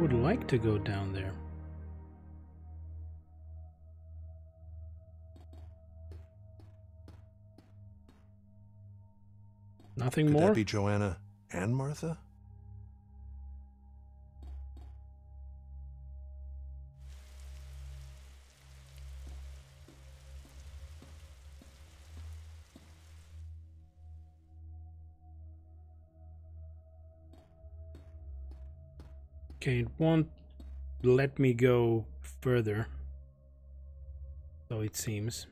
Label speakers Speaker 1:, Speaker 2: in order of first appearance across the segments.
Speaker 1: would like to go down there. Nothing
Speaker 2: Could
Speaker 1: more?
Speaker 2: that be Joanna and Martha?
Speaker 1: Okay, it won't let me go further, so it seems.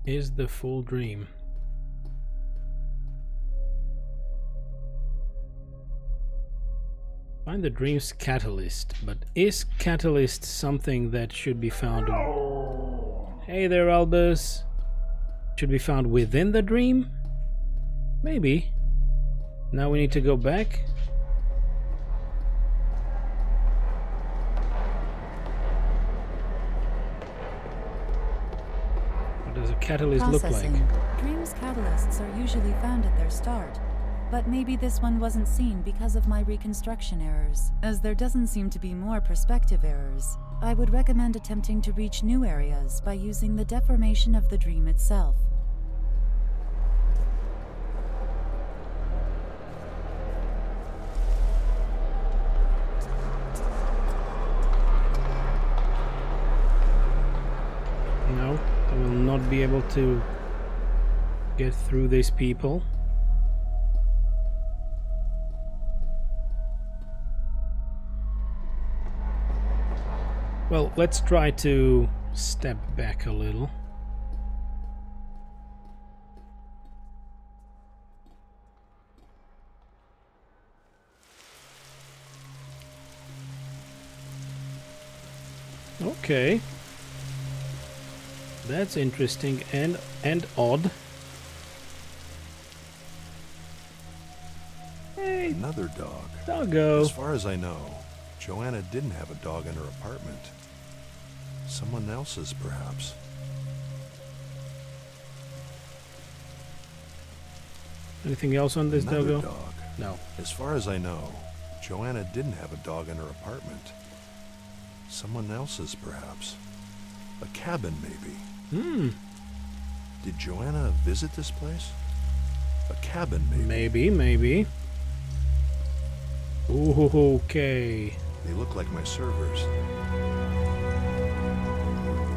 Speaker 1: Is the full dream? Find the dream's catalyst, but is catalyst something that should be found? Hey there, Albus. Should be found within the dream? Maybe. Now we need to go back. What does a catalyst look like?
Speaker 3: Dreams catalysts are usually found at their start. But maybe this one wasn't seen because of my reconstruction errors. As there doesn't seem to be more perspective errors, I would recommend attempting to reach new areas by using the deformation of the dream itself.
Speaker 1: No, I will not be able to get through these people. Well, let's try to step back a little. Okay. That's interesting and odd. Hey,
Speaker 2: Another dog.
Speaker 1: doggo.
Speaker 2: As far as I know, Joanna didn't have a dog in her apartment. Someone else's, perhaps.
Speaker 1: Anything else on this
Speaker 2: Another
Speaker 1: doggo?
Speaker 2: dog.
Speaker 1: No.
Speaker 2: As far as I know, Joanna didn't have a dog in her apartment. Someone else's, perhaps. A cabin, maybe.
Speaker 1: Hmm.
Speaker 2: Did Joanna visit this place? A cabin, maybe.
Speaker 1: Maybe. Ooh, okay.
Speaker 2: They look like my servers.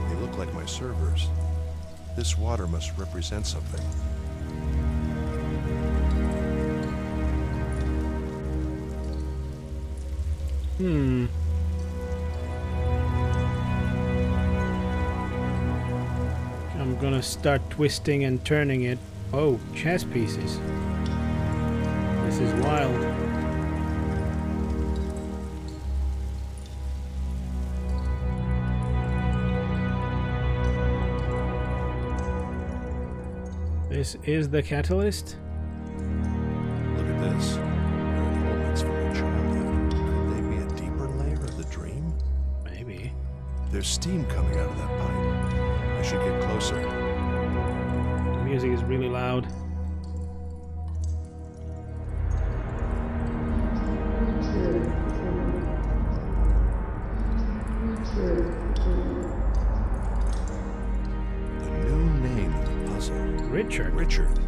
Speaker 2: They look like my servers. This water must represent something.
Speaker 1: Hmm. I'm gonna start twisting and turning it. Oh, chess pieces. This is wild. This is the catalyst?
Speaker 2: Look at this. There are elements from her childhood. Could they be a deeper layer of the dream?
Speaker 1: Maybe.
Speaker 2: There's steam coming out of that pipe. I should get closer.
Speaker 1: The music is really loud.
Speaker 2: The new name of the puzzle.
Speaker 1: Richard.
Speaker 2: Richard.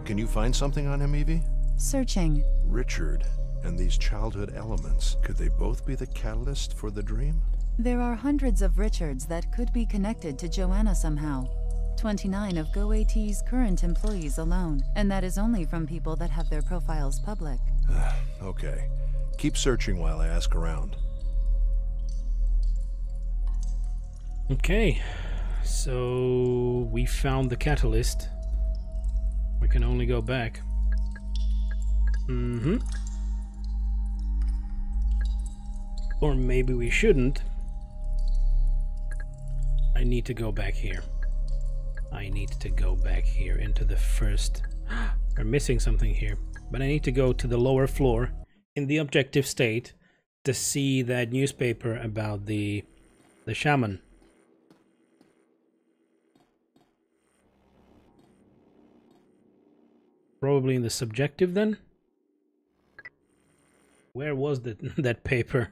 Speaker 2: Can you find something on him, Evie?
Speaker 3: Searching.
Speaker 2: Richard and these childhood elements. Could they both be the catalyst for the dream?
Speaker 3: There are hundreds of Richards that could be connected to Joanna somehow. 29 of GoAT's current employees alone, and that is only from people that have their profiles public.
Speaker 2: Okay. Keep searching while I ask around.
Speaker 1: Okay. So we found the catalyst. We can only go back. Mm-hmm. Or maybe we shouldn't. I need to go back here. I need to go back here into the first... We're missing something here. But I need to go to the lower floor in the objective state to see that newspaper about the shaman. Probably in the subjective then? Where was that paper?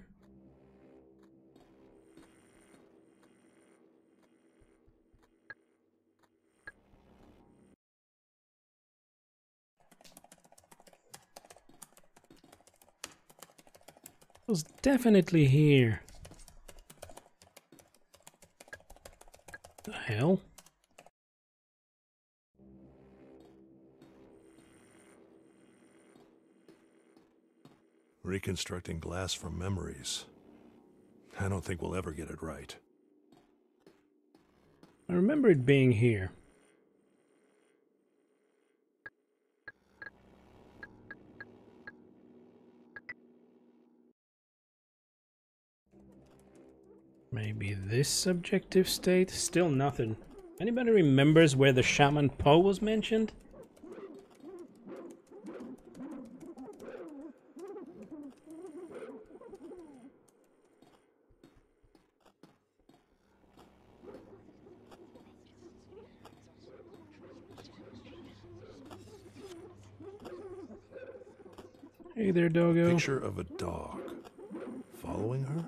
Speaker 1: It was definitely here. The hell?
Speaker 2: Reconstructing glass from memories. I don't think we'll ever get it right.
Speaker 1: I remember it being here. Maybe this subjective state? Still nothing. Anybody remembers where the shaman Poe was mentioned? Hey there, doggo.
Speaker 2: Picture of a dog. Following her?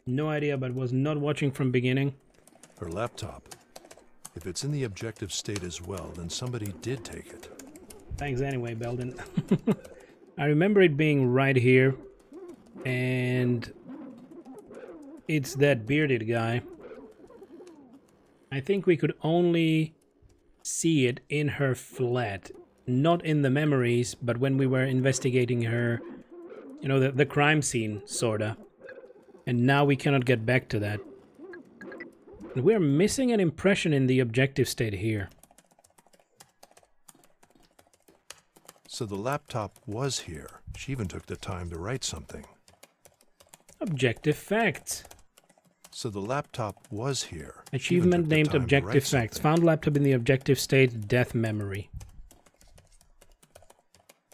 Speaker 1: No idea, but was not watching from beginning.
Speaker 2: Her laptop. If it's in the objective state as well, then somebody did take it.
Speaker 1: Thanks anyway, Belden. I remember it being right here. And it's that bearded guy. I think we could only see it in her flat. Not in the memories, but when we were investigating her, you know, the crime scene, sorta. And now we cannot get back to that. And we're missing an impression in the objective state here.
Speaker 2: So the laptop was here. She even took the time to write something.
Speaker 1: Objective facts.
Speaker 2: So the laptop was here.
Speaker 1: Achievement named objective facts. Found laptop in the objective state, death memory.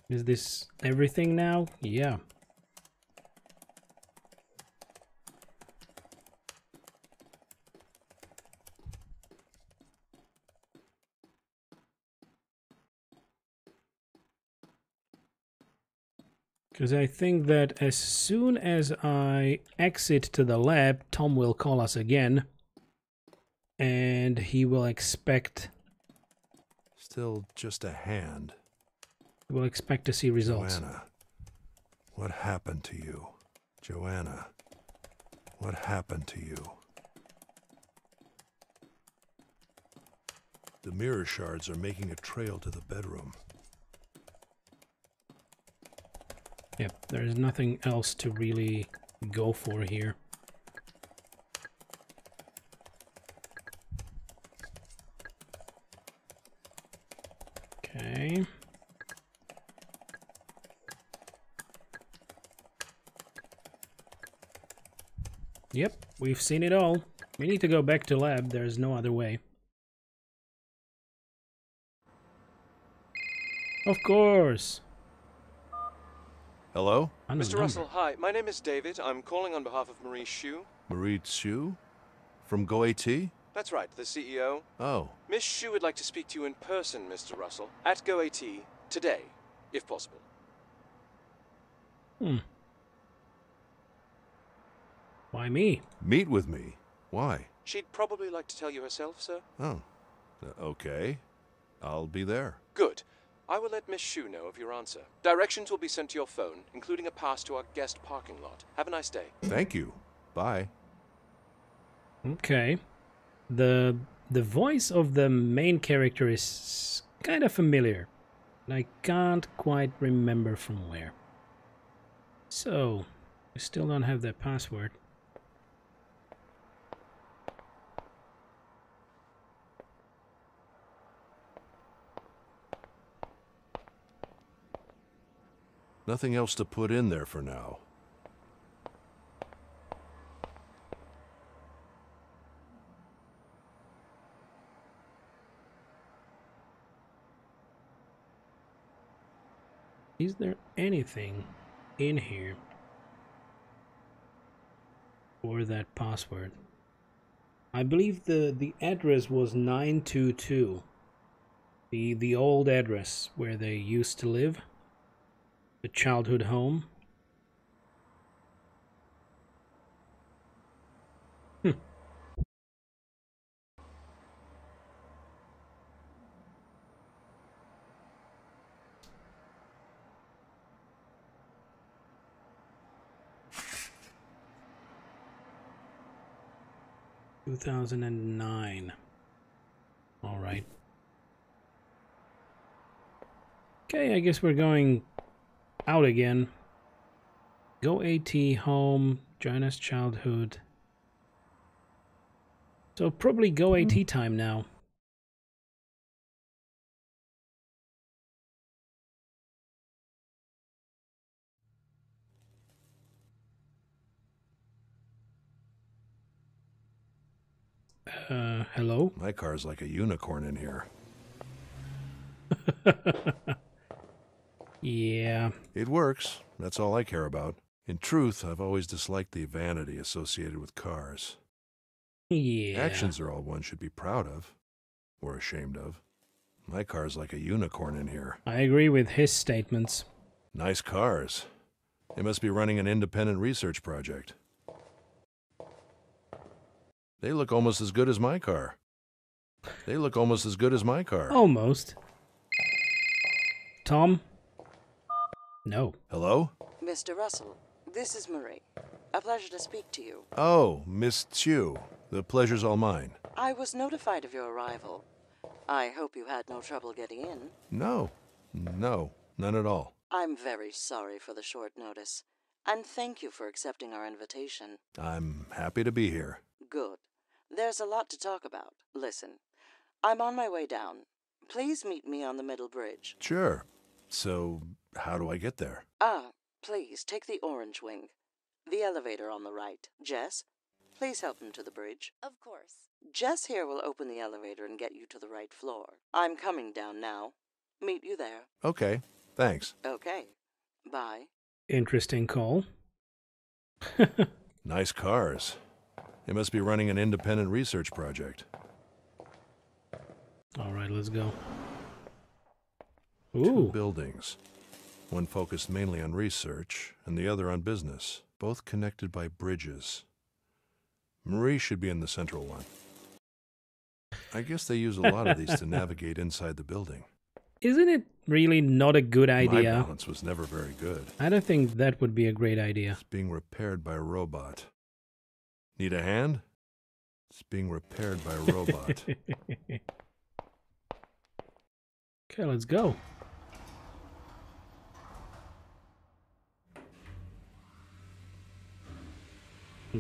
Speaker 1: Is this everything now? Yeah. Because I think that as soon as I exit to the lab, Tom will call us again. And he will expect...
Speaker 2: Still just a hand.
Speaker 1: He will expect to see results.
Speaker 2: Joanna, what happened to you? Joanna, what happened to you? The mirror shards are making a trail to the bedroom.
Speaker 1: Yep, there's nothing else to really go for here. Okay. Yep, we've seen it all. We need to go back to lab, there's no other way. Of course!
Speaker 2: Hello?
Speaker 4: Mr. Russell, hi. My name is David. I'm calling on behalf of Marie Xu.
Speaker 2: Marie Xu? From GoAT?
Speaker 4: That's right, the CEO.
Speaker 2: Oh.
Speaker 4: Miss Xu would like to speak to you in person, Mr. Russell, at GoAT today, if possible.
Speaker 1: Why me?
Speaker 2: Meet with me? Why?
Speaker 4: She'd probably like to tell you herself, sir.
Speaker 2: Oh. Okay. I'll be there.
Speaker 4: Good. I will let Miss Xu know of your answer. Directions will be sent to your phone, including a pass to our guest parking lot. Have a nice day.
Speaker 2: Thank you. Bye.
Speaker 1: Okay. The voice of the main character is kind of familiar. I can't quite remember from where. So, we still don't have that password.
Speaker 2: Nothing else to put in there for now.
Speaker 1: Is there anything in here for that password? I believe the address was 922. The old address where they used to live. The childhood home. Hmm. $2009. All right. Okay, I guess we're going out again. Go AT, home, join us childhood. So probably go AT time now. Hello?
Speaker 2: My car's like a unicorn in here.
Speaker 1: Yeah.
Speaker 2: It works. That's all I care about. In truth, I've always disliked the vanity associated with cars.
Speaker 1: Yeah.
Speaker 2: Actions are all one should be proud of, or ashamed of. My car's like a unicorn in here.
Speaker 1: I agree with his statements.
Speaker 2: Nice cars. They must be running an independent research project. They look almost as good as my car. They look almost as good as my car.
Speaker 1: Almost. Tom? No.
Speaker 2: Hello?
Speaker 5: Mr. Russell, this is Marie. A pleasure to speak to you.
Speaker 2: Oh, Miss Chu. The pleasure's all mine.
Speaker 5: I was notified of your arrival. I hope you had no trouble getting in.
Speaker 2: No, none at all.
Speaker 5: I'm very sorry for the short notice, and thank you for accepting our invitation.
Speaker 2: I'm happy to be here.
Speaker 5: Good. There's a lot to talk about. Listen, I'm on my way down. Please meet me on the middle bridge.
Speaker 2: Sure. So, how do I get there?
Speaker 5: Please take the orange wing. The elevator on the right. Jess, please help him to the bridge.
Speaker 3: Of course.
Speaker 5: Jess here will open the elevator and get you to the right floor. I'm coming down now. Meet you there.
Speaker 2: Okay, thanks.
Speaker 5: Okay. Bye.
Speaker 1: Interesting call.
Speaker 2: Nice cars. They must be running an independent research project.
Speaker 1: All right, let's go.
Speaker 2: Two
Speaker 1: Ooh.
Speaker 2: buildings. One focused mainly on research, and the other on business. Both connected by bridges. Marie should be in the central one. I guess they use a lot of these to navigate inside the building.
Speaker 1: Isn't it really not a good
Speaker 2: My
Speaker 1: idea?
Speaker 2: balance was never very good.
Speaker 1: I don't think that would be a great idea.
Speaker 2: It's being repaired by a robot. Need a hand? It's being repaired by a robot.
Speaker 1: Okay, let's go.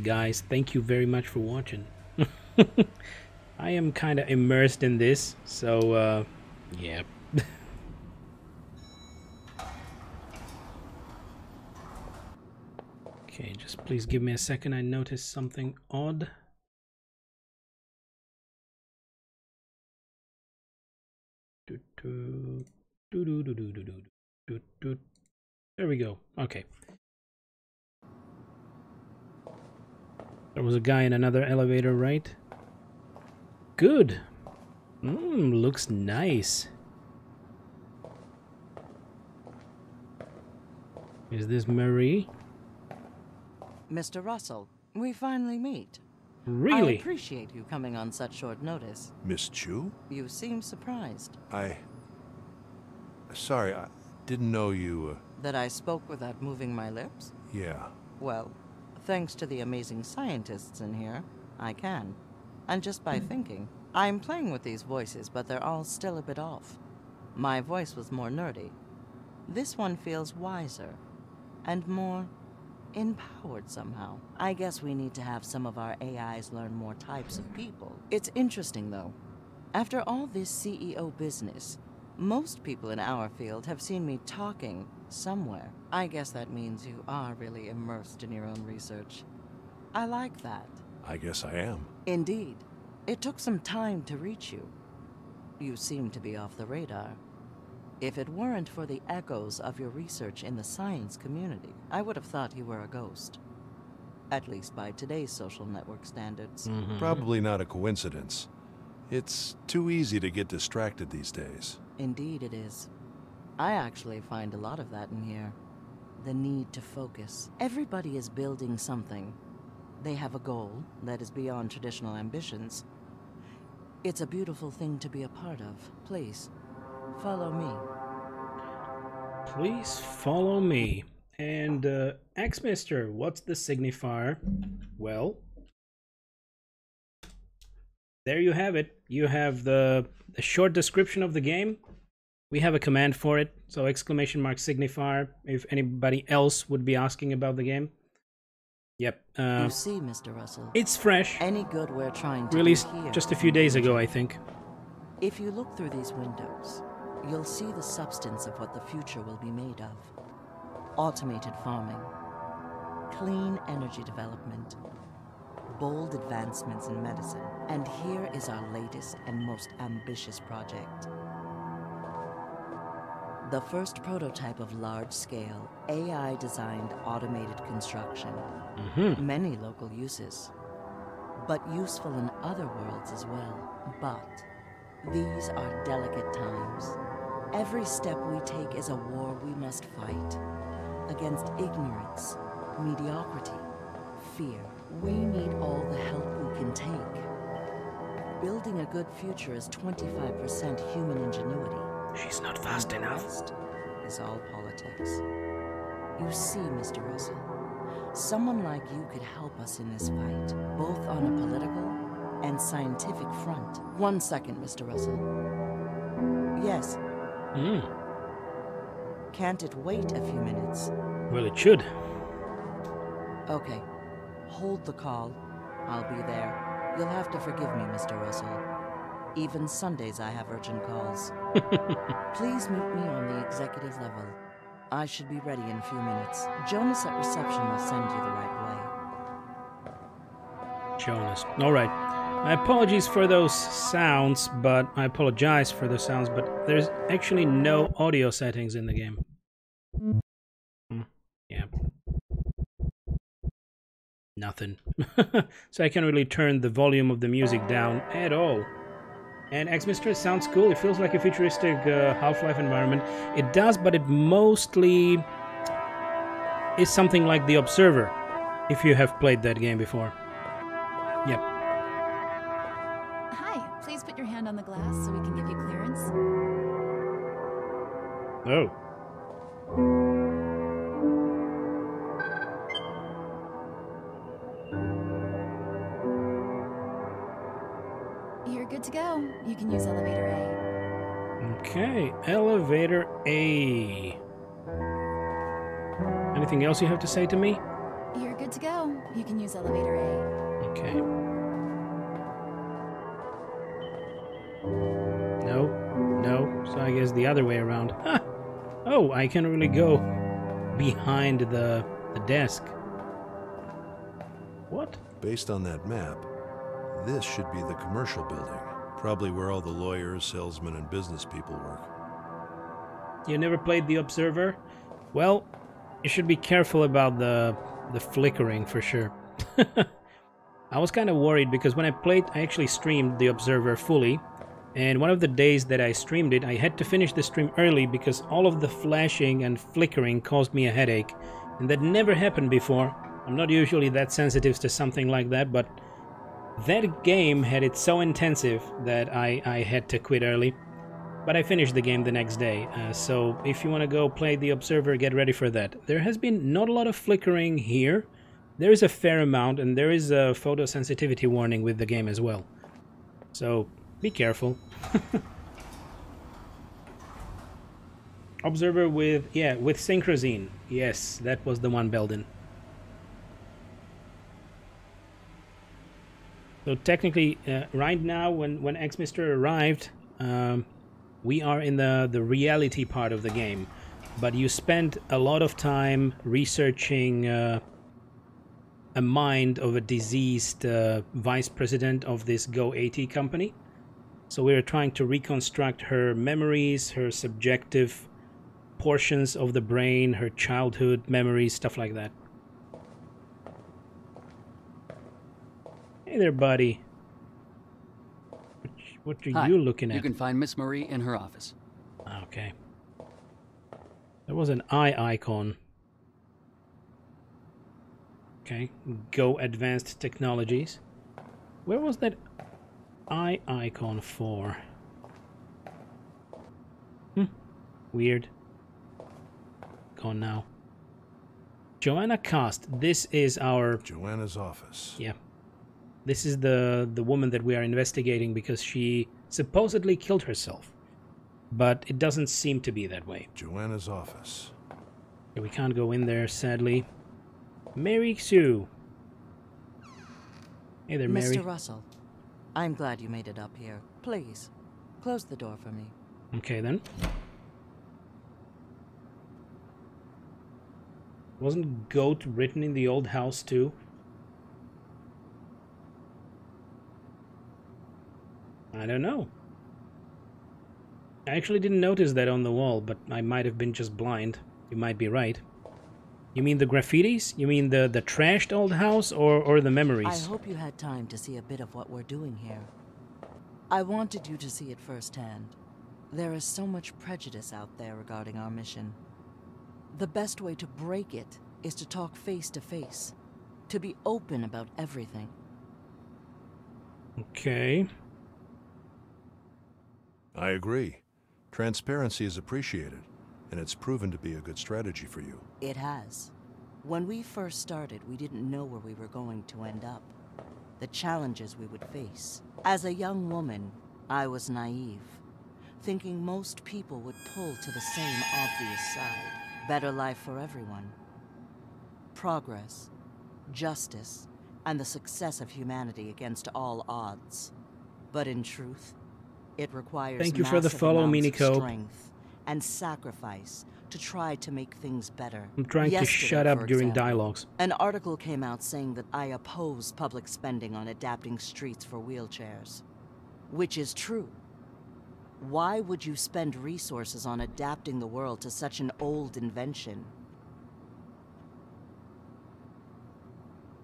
Speaker 1: Guys, thank you very much for watching. I am kind of immersed in this, so yeah. Okay, just please give me a second. I noticed something odd. There we go. Okay. There was a guy in another elevator, right? Good. Looks nice. Is this Marie?
Speaker 5: Mr. Russell, we finally meet.
Speaker 1: Really?
Speaker 5: I appreciate you coming on such short notice.
Speaker 2: Miss Chu?
Speaker 5: You seem surprised.
Speaker 2: Sorry, I didn't know you,
Speaker 5: That I spoke without moving my lips?
Speaker 2: Yeah.
Speaker 5: Well, thanks to the amazing scientists in here, I can. And just by thinking. I'm playing with these voices, but they're all still a bit off. My voice was more nerdy. This one feels wiser. And more empowered somehow. I guess we need to have some of our AIs learn more types of people. It's interesting, though. After all this CEO business, most people in our field have seen me talking somewhere. I guess that means you are really immersed in your own research. I like that.
Speaker 2: I guess I am.
Speaker 5: Indeed. It took some time to reach you. You seem to be off the radar. If it weren't for the echoes of your research in the science community, I would have thought you were a ghost. At least by today's social network standards.
Speaker 2: Probably not a coincidence. It's too easy to get distracted these days.
Speaker 5: Indeed it is. I actually find a lot of that in here. The need to focus. Everybody is building something. They have a goal that is beyond traditional ambitions. It's a beautiful thing to be a part of. Please, follow me.
Speaker 1: Please follow me. And, X-Mister, what's the signifier? Well, there you have it. You have the short description of the game. We have a command for it, so !signifier, if anybody else would be asking about the game. Yep.
Speaker 5: You see, Mr. Russell.
Speaker 1: It's fresh.
Speaker 5: Any good we're trying to
Speaker 1: Released
Speaker 5: do here
Speaker 1: just a few days ago, I think.
Speaker 5: If you look through these windows, you'll see the substance of what the future will be made of. Automated farming, clean energy development, bold advancements in medicine, and here is our latest and most ambitious project. The first prototype of large-scale, AI-designed automated construction. Many local uses, but useful in other worlds as well. But these are delicate times. Every step we take is a war we must fight against ignorance, mediocrity, fear. We need all the help we can take. Building a good future is 25% human ingenuity.
Speaker 1: She's not fast enough.
Speaker 5: The rest is all politics. You see, Mr. Russell, someone like you could help us in this fight, both on a political and scientific front. 1 second, Mr. Russell. Yes. Can't it wait a few minutes?
Speaker 1: Well, it should.
Speaker 5: Okay. Hold the call. I'll be there. You'll have to forgive me, Mr. Russell. Even Sundays I have urgent calls. Please meet me on the executive level. I should be ready in a few minutes. Jonas at reception will send you the right way.
Speaker 1: Jonas. Alright. My apologies for those sounds, but I apologize for the sounds, but there's actually no audio settings in the game. Yeah. Nothing. So I can't really turn the volume of the music down at all. And X-Mister sounds cool. It feels like a futuristic Half-Life environment. It does, but it mostly is something like The Observer, if you have played that game before. Yep.
Speaker 3: Hi, please put your hand on the glass so we can give you clearance.
Speaker 1: Oh.
Speaker 3: You're good to go. You can use elevator A.
Speaker 1: Okay, elevator A. Anything else you have to say to me?
Speaker 3: You're good to go. You can use elevator A.
Speaker 1: Okay. No, no. So I guess the other way around. Ah! Oh, I can't really go behind the desk. What?
Speaker 2: Based on that map, this should be the commercial building. Probably where all the lawyers, salesmen, and business people work.
Speaker 1: You never played The Observer? Well, you should be careful about the flickering for sure. I was kind of worried because when I played, I actually streamed The Observer fully. And one of the days that I streamed it, I had to finish the stream early because all of the flashing and flickering caused me a headache. And that never happened before. I'm not usually that sensitive to something like that, but that game had it so intensive that I had to quit early. But I finished the game the next day, so if you want to go play The Observer, get ready for that. There has been not a lot of flickering here. There is a fair amount, and there is a photosensitivity warning with the game as well. So, be careful. Observer with Synchrosine. Yes, that was the one, Belden. So technically, right now, when X-Mister arrived, we are in the reality part of the game. But you spent a lot of time researching a mind of a deceased vice president of this Go 80 company. So we're trying to reconstruct her memories, her subjective portions of the brain, her childhood memories, stuff like that. Hey there, buddy. What are
Speaker 6: Hi,
Speaker 1: you looking at?
Speaker 6: You can find Miss Marie in her office.
Speaker 1: Okay. There was an eye icon. Okay, go advanced technologies. Where was that eye icon for? Weird. Gone now. Joanna Cost. This is our...
Speaker 2: Joanna's office.
Speaker 1: Yeah. This is the woman that we are investigating because she supposedly killed herself. But it doesn't seem to be that way.
Speaker 2: Joanna's office.
Speaker 1: We can't go in there, sadly. Mary Sue. Hey there, Mary.
Speaker 5: Mr. Russell, I'm glad you made it up here. Please, close the door for me.
Speaker 1: Okay, then. Wasn't goat written in the old house, too? I don't know. I actually didn't notice that on the wall, but I might have been just blind. You might be right. You mean the graffitis? You mean the trashed old house or the memories?
Speaker 5: I hope you had time to see a bit of what we're doing here. I wanted you to see it firsthand. There is so much prejudice out there regarding our mission. The best way to break it is to talk face to face, to be open about everything.
Speaker 1: Okay.
Speaker 2: I agree. Transparency is appreciated, and it's proven to be a good strategy for you.
Speaker 5: It has. When we first started, we didn't know where we were going to end up, the challenges we would face. As a young woman, I was naive, thinking most people would pull to the same obvious side. Better life for everyone. Progress, justice, and the success of humanity against all odds. But in truth, it requires
Speaker 1: Thank you for the
Speaker 5: massive
Speaker 1: follow,
Speaker 5: amounts of
Speaker 1: Miniko.
Speaker 5: strength and sacrifice to try to make things better.
Speaker 1: I'm trying to
Speaker 5: Yesterday,
Speaker 1: shut up
Speaker 5: for
Speaker 1: during
Speaker 5: example,
Speaker 1: dialogues.
Speaker 5: An article came out saying that I oppose public spending on adapting streets for wheelchairs. Which is true. Why would you spend resources on adapting the world to such an old invention?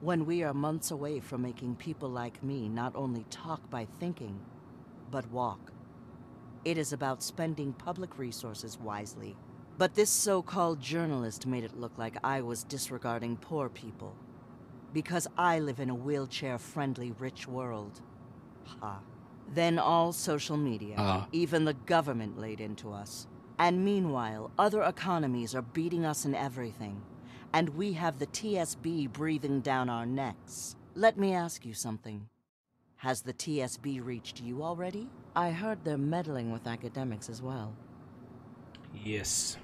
Speaker 5: When we are months away from making people like me not only talk by thinking, but walk. It is about spending public resources wisely. But this so-called journalist made it look like I was disregarding poor people. Because I live in a wheelchair-friendly rich world. Ha. Then all social media, even the government laid into us. And meanwhile, other economies are beating us in everything. And we have the TSB breathing down our necks. Let me ask you something. Has the TSB reached you already? I heard they're meddling with academics as well.
Speaker 1: Yes.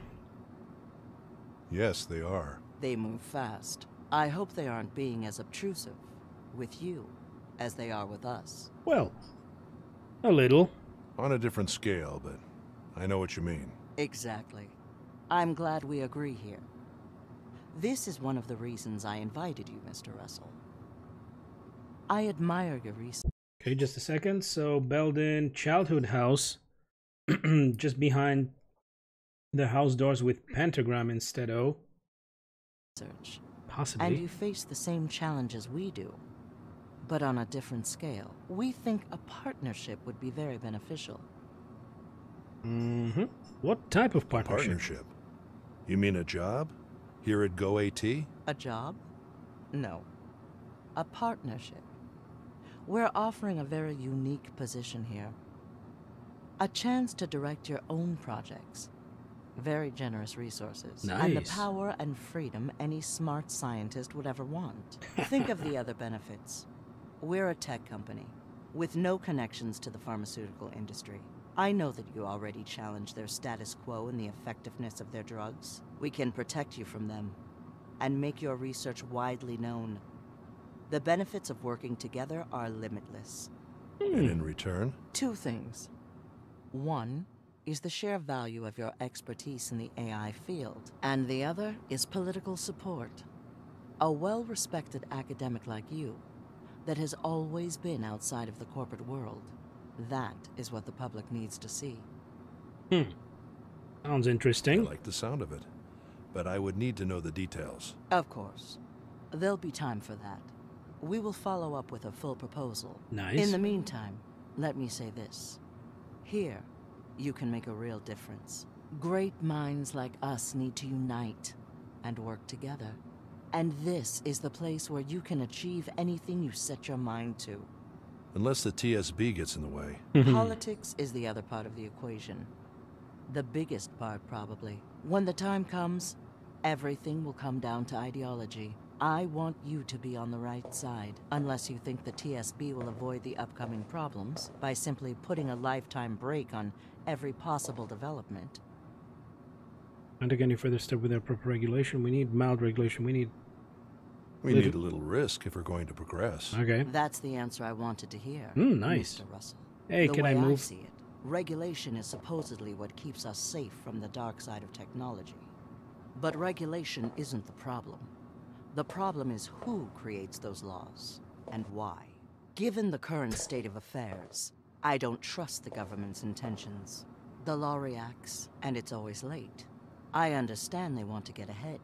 Speaker 2: Yes, they are.
Speaker 5: They move fast. I hope they aren't being as obtrusive with you as they are with us.
Speaker 1: Well, a little.
Speaker 2: On a different scale, but I know what you mean.
Speaker 5: Exactly. I'm glad we agree here. This is one of the reasons I invited you, Mr. Russell. I admire your research.
Speaker 1: Okay, just a second. So, Belden childhood house, just behind the house doors with pentagram instead of. Possibly.
Speaker 5: And you face the same challenges we do, but on a different scale. We think a partnership would be very beneficial.
Speaker 1: Mm-hmm. What type of partnership?
Speaker 2: Partnership? You mean a job? Here at GoAT?
Speaker 5: A job? No. A partnership. We're offering a very unique position here. A chance to direct your own projects. Very generous resources.
Speaker 1: Nice.
Speaker 5: And the power and freedom any smart scientist would ever want. Think of the other benefits. We're a tech company, with no connections to the pharmaceutical industry. I know that you already challenge their status quo and the effectiveness of their drugs. We can protect you from them, and make your research widely known. The benefits of working together are limitless.
Speaker 2: And in return?
Speaker 5: Two things. One is the sheer value of your expertise in the AI field, and the other is political support. A well-respected academic like you that has always been outside of the corporate world. That is what the public needs to see.
Speaker 1: Sounds
Speaker 2: I
Speaker 1: interesting.
Speaker 2: like the sound of it, but I would need to know the details.
Speaker 5: Of course. There'll be time for that. We will follow up with a full proposal.
Speaker 1: Nice.
Speaker 5: In the meantime, let me say this. Here, you can make a real difference. Great minds like us need to unite and work together. And this is the place where you can achieve anything you set your mind to.
Speaker 2: Unless the TSB gets in the way.
Speaker 5: Politics is the other part of the equation. The biggest part, probably. When the time comes, everything will come down to ideology. I want you to be on the right side, unless you think the TSB will avoid the upcoming problems by simply putting a lifetime brake on every possible development.
Speaker 1: Can't take any further step without proper regulation. We need mild regulation. We need...
Speaker 2: We need a little risk if we're going to progress.
Speaker 1: Okay.
Speaker 5: That's the answer I wanted to hear,
Speaker 1: Nice.
Speaker 5: Mr. Russell.
Speaker 1: Hey,
Speaker 5: The
Speaker 1: can
Speaker 5: way
Speaker 1: I move?
Speaker 5: see it, regulation is supposedly what keeps us safe from the dark side of technology. But regulation isn't the problem. The problem is who creates those laws, and why. Given the current state of affairs, I don't trust the government's intentions. The law reacts, and it's always late. I understand they want to get ahead.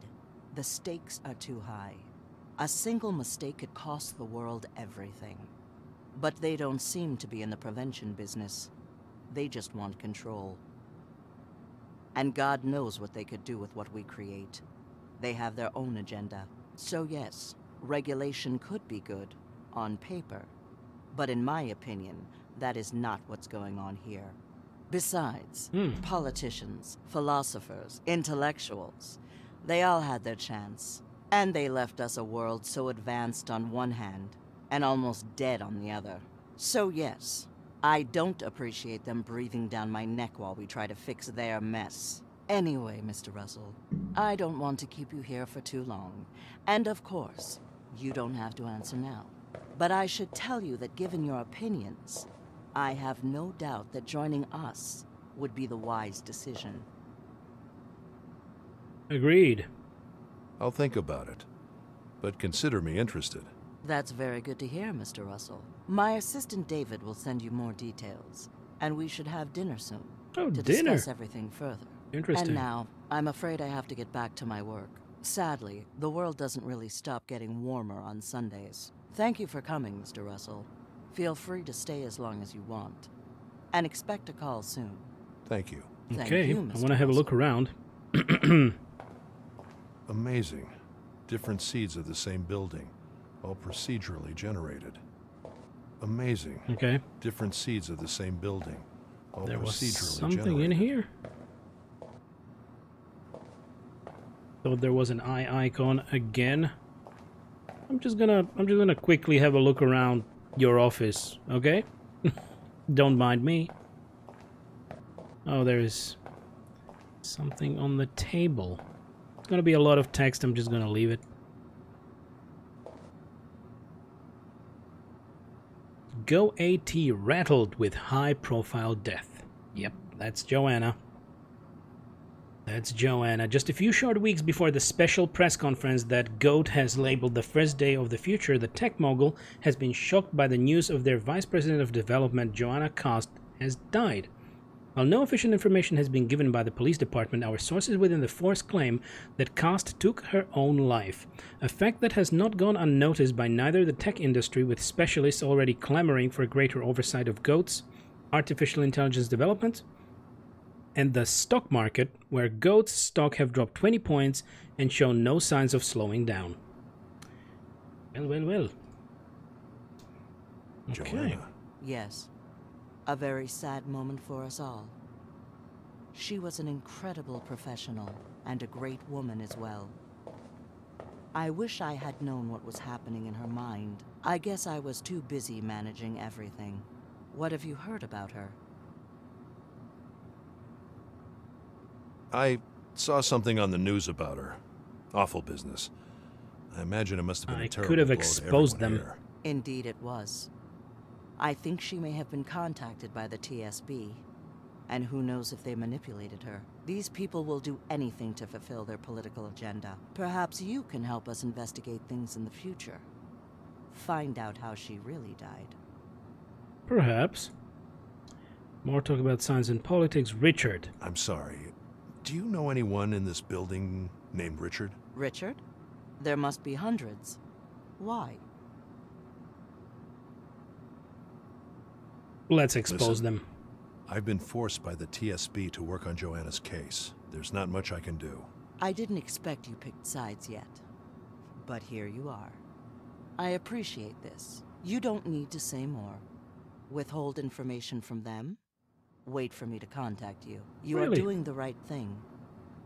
Speaker 5: The stakes are too high. A single mistake could cost the world everything. But they don't seem to be in the prevention business. They just want control. And God knows what they could do with what we create. They have their own agenda. So yes, regulation could be good, on paper. But in my opinion, that is not what's going on here. Besides, politicians, philosophers, intellectuals, they all had their chance. And they left us a world so advanced on one hand, and almost dead on the other. So yes, I don't appreciate them breathing down my neck while we try to fix their mess. Anyway, Mr. Russell, I don't want to keep you here for too long. And of course, you don't have to answer now. But I should tell you that given your opinions, I have no doubt that joining us would be the wise decision.
Speaker 1: Agreed.
Speaker 2: I'll think about it, but consider me interested.
Speaker 5: That's very good to hear, Mr. Russell. My assistant David will send you more details, and we should have dinner soon.
Speaker 1: Oh,
Speaker 5: to
Speaker 1: dinner.
Speaker 5: discuss everything further.
Speaker 1: Interesting.
Speaker 5: And now, I'm afraid I have to get back to my work. Sadly, the world doesn't really stop getting warmer on Sundays. Thank you for coming, Mr. Russell. Feel free to stay as long as you want. And expect a call soon.
Speaker 2: Thank you.
Speaker 5: Thank
Speaker 1: Okay,
Speaker 5: you,
Speaker 1: I
Speaker 5: Mr.
Speaker 1: want to have a look
Speaker 5: Russell.
Speaker 1: around.
Speaker 2: Amazing. Different seeds of the same building, all procedurally generated. Amazing.
Speaker 1: Okay.
Speaker 2: Different seeds of the same building, all
Speaker 1: There was
Speaker 2: procedurally
Speaker 1: something
Speaker 2: generated.
Speaker 1: in here. Thought there was an eye icon again. I'm just gonna quickly have a look around your office, okay? Don't mind me. Oh, there is something on the table. It's gonna be a lot of text. I'm just gonna leave it. Go AT rattled with high-profile death. Yep, that's Joanna. That's Joanna. Just a few short weeks before the special press conference that GOAT has labeled the first day of the future, the tech mogul has been shocked by the news of their Vice President of Development, Joanna Cost, has died. While no official information has been given by the police department, our sources within the force claim that Cost took her own life, a fact that has not gone unnoticed by neither the tech industry, with specialists already clamoring for greater oversight of GOAT's artificial intelligence development, and the stock market, where GOAT's stock have dropped 20 points and shown no signs of slowing down. Well. Okay.
Speaker 2: Joanna.
Speaker 5: Yes. A very sad moment for us all. She was an incredible professional and a great woman as well. I wish I had known what was happening in her mind. I guess I was too busy managing everything. What have you heard about her?
Speaker 2: I saw something on the news about her. Awful business. I imagine it must have been
Speaker 1: I
Speaker 2: a terrible
Speaker 1: could have
Speaker 2: blow to
Speaker 1: exposed
Speaker 2: everyone
Speaker 1: them.
Speaker 2: here.
Speaker 5: Indeed it was. I think she may have been contacted by the TSB. And who knows if they manipulated her. These people will do anything to fulfill their political agenda. Perhaps you can help us investigate things in the future. Find out how she really died.
Speaker 1: Perhaps. More talk about science and politics. Richard.
Speaker 2: I'm sorry. Do you know anyone in this building named Richard?
Speaker 5: Richard? There must be hundreds. Why?
Speaker 1: Let's expose
Speaker 2: Listen.
Speaker 1: them.
Speaker 2: I've been forced by the TSB to work on Joanna's case. There's not much I can do.
Speaker 5: I didn't expect you picked sides yet. But here you are. I appreciate this. You don't need to say more. Withhold information from them. Wait for me to contact you. You
Speaker 1: Really?
Speaker 5: are doing the right thing.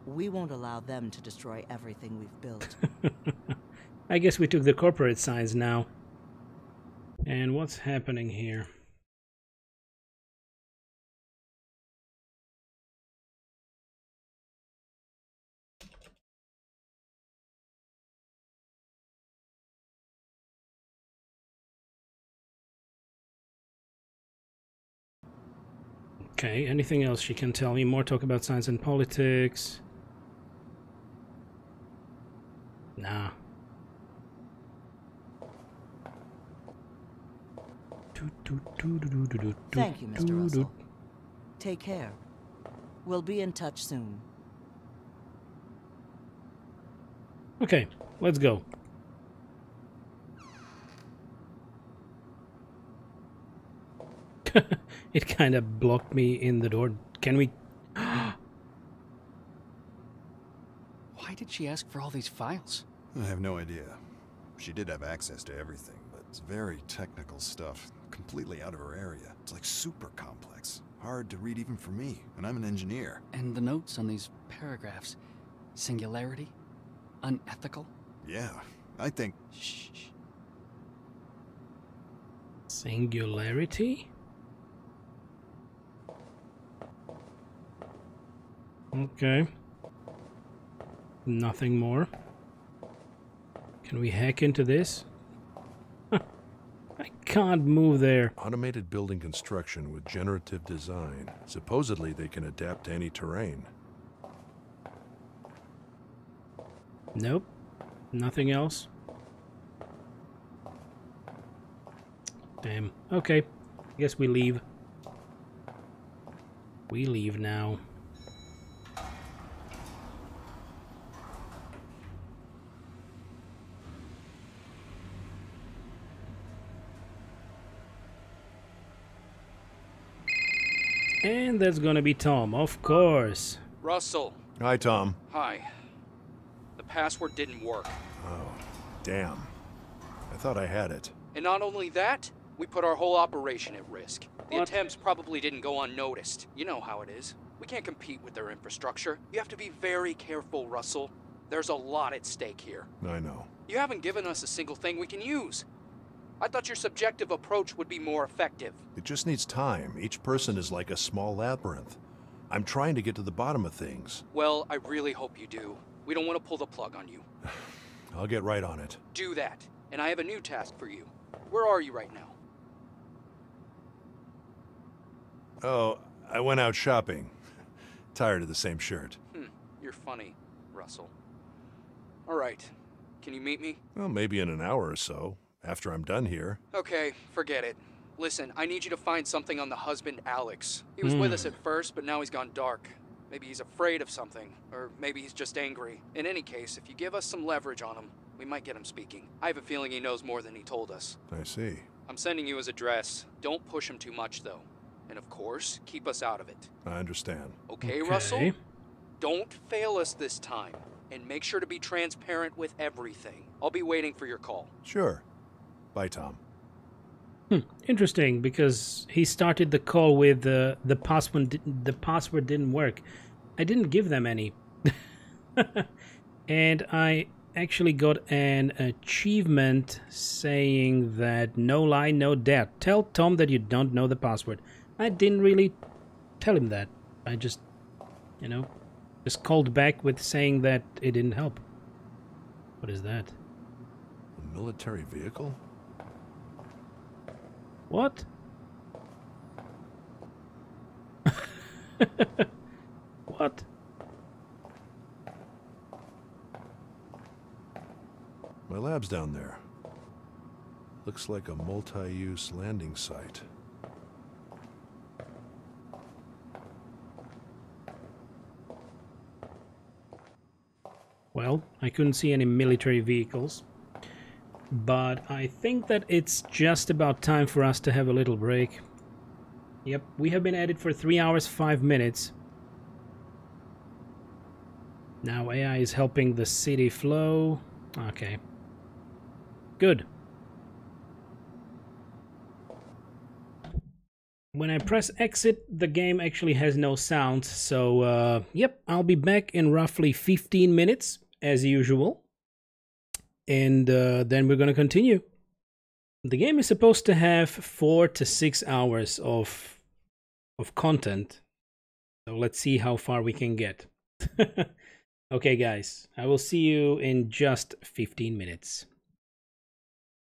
Speaker 5: We won't allow them to destroy everything we've built.
Speaker 1: I guess we took the corporate signs now. And what's happening here? Okay, anything else she can tell me? More talk about science and politics. Nah.
Speaker 5: Thank you, Mr. Russell. Take care. We'll be in touch soon.
Speaker 1: Okay, let's go. It kind of blocked me in the door. Can we...
Speaker 6: Why did she ask for all these files?
Speaker 7: I have no idea. She did have access to everything, but it's very technical stuff, completely out of her area. It's like super complex, hard to read even for me, and I'm an engineer.
Speaker 6: And the notes on these paragraphs. Singularity? Unethical?
Speaker 7: Yeah, I think...
Speaker 6: Shh.
Speaker 1: Singularity? Okay. Nothing more. Can we hack into this? I can't move there.
Speaker 2: Automated building construction with generative design. Supposedly they can adapt to any terrain.
Speaker 1: Nope. Nothing else. Damn. Okay. I guess we leave. We leave now. And that's gonna be Tom, of course.
Speaker 4: Russell,
Speaker 2: Hi, Tom.
Speaker 4: hi. The password didn't work.
Speaker 2: Oh, damn. I thought I had it.
Speaker 4: And not only that, we put our whole operation at risk. The
Speaker 1: What?
Speaker 4: attempts probably didn't go unnoticed. You know how it is. We can't compete with their infrastructure. You have to be very careful, Russell. There's a lot at stake here.
Speaker 2: I know.
Speaker 4: You haven't given us a single thing we can use. I thought your subjective approach would be more effective.
Speaker 2: It just needs time. Each person is like a small labyrinth. I'm trying to get to the bottom of things.
Speaker 4: Well, I really hope you do. We don't want to pull the plug on you.
Speaker 2: I'll get right on it.
Speaker 4: Do that. And I have a new task for you. Where are you right now?
Speaker 2: Oh, I went out shopping. Tired of the same shirt.
Speaker 4: You're funny, Russell. All right. Can you meet me?
Speaker 2: Well, maybe in an hour or so, after I'm done here.
Speaker 4: Okay, forget it. Listen, I need you to find something on the husband, Alex. He was with us at first, but now he's gone dark. Maybe he's afraid of something, or maybe he's just angry. In any case, if you give us some leverage on him, we might get him speaking. I have a feeling he knows more than he told us.
Speaker 2: I see.
Speaker 4: I'm sending you his address. Don't push him too much, though. And of course, keep us out of it.
Speaker 2: I understand.
Speaker 4: Okay,
Speaker 1: Okay.
Speaker 4: Russell? Don't fail us this time. And make sure to be transparent with everything. I'll be waiting for your call.
Speaker 2: Sure. Bye, Tom.
Speaker 1: Interesting, because he started the call with the password didn't work. I didn't give them any. And I actually got an achievement saying that no lie, no doubt. Tell Tom that you don't know the password. I didn't really tell him that. I just, just called back with saying that it didn't help. What is that?
Speaker 2: A military vehicle?
Speaker 1: What? What?
Speaker 2: My lab's down there. Looks like a multi-use landing site.
Speaker 1: well, I couldn't see any military vehicles. But I think that it's just about time for us to have a little break. Yep, we have been at it for 3 hours, 5 minutes. Now AI is helping the city flow. Okay. Good. When I press exit, the game actually has no sound. So, yep, I'll be back in roughly 15 minutes, as usual. And then we're going to continue. The game is supposed to have 4 to 6 hours of content. So let's see how far we can get. Okay, guys, I will see you in just 15 minutes.